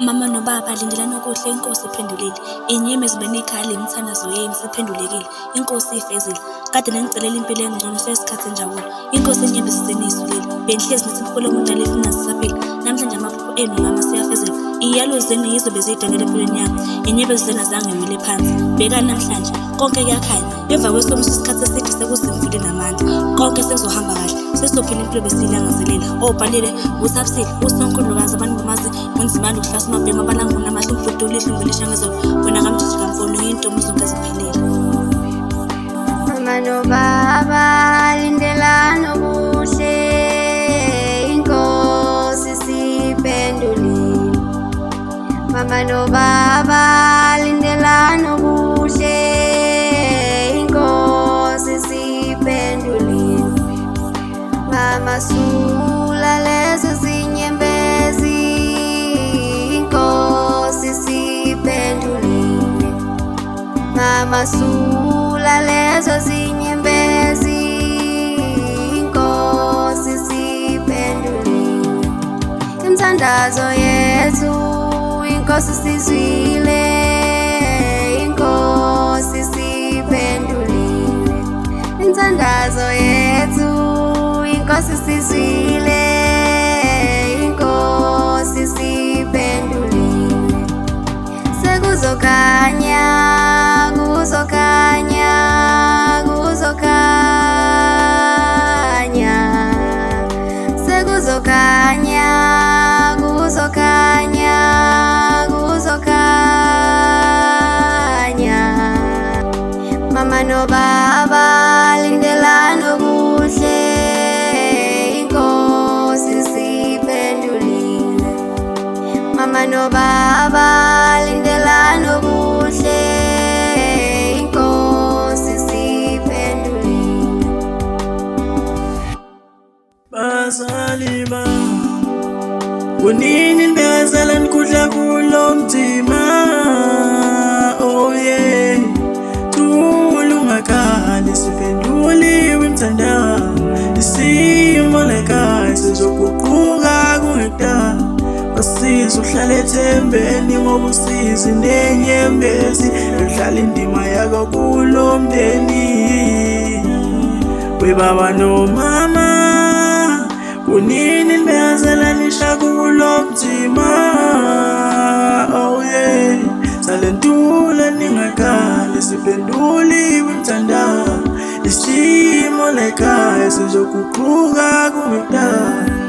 Mama nobaba lindelani okuhle, inkosi iphendulile. Inyembezi benikhala imithandazo yenu siphendulekile. Inkosi ifezile. Kade nengicelela impilo engcono sesikhathi enjabulo. Inkosi inyembezi senisukile. Benihlezi nithi mkhulu omudala efuna sisaphila. Namhlanje amaphupho enu mama seyafezeka. Iyalo zenu yizo bezidonela empilweni yami. Inyembezi zenu azange ngimile phansi. Bhekani namhlanje konke kuyakhanya. Emva kwesomiso isikhathi eside sekuzimvile namandla. Konke sekuzohamba kahle. Sesizophila impilo besiyilangazelela. Obhalile uThapsile, uSonkulukazi abaningomazi unzimana ukuhlasa amabhemu abalanguna amahle umfudo ulihle ngilisha ngezolo. Wena kamjiji kamfono yintombi zonke eziphelele. Mama nobaba lindelani okuhle, inkosi siphendulile. Mama nobaba lindelani okuhle, inkosi siphendulile. Mama sula lezo zinyembezi, inkosi siphendulile. Mama sula lezo zinyembezi, inkosi siphendulile. Imithandazo yethu inkosi sizwile, inkosi siphendulile. Imithandazo yethu inkosi sizwile, inkosi siphendulile. Sekuzokhanya, kuzokhanya, kuzokhanya. Sekuzokhanya, kuzokhanya, kuzokhanya. Mama nobaba lindelani okuhle, inkosi siphendulile. Mama nobaba lindelani okuhle, inkosi siphendulile. Bazali bami, kunini ngazala nikudla kulo mtima? Oh yeah, tulungakhali siphenduliwe imthandao. Isimo lekhaya sizoguquka kungekudala. Basiza uhlale ethembeni ngoba usizi nenyembezi udlala indima yakho kulo mndeni. Webaba nomama, kunini ngazala nisha kulo mtima? Oh yeah, salentula ningakhali siphenduliwe imthandao. Isimo lekhaya sizoguquka kungekudala.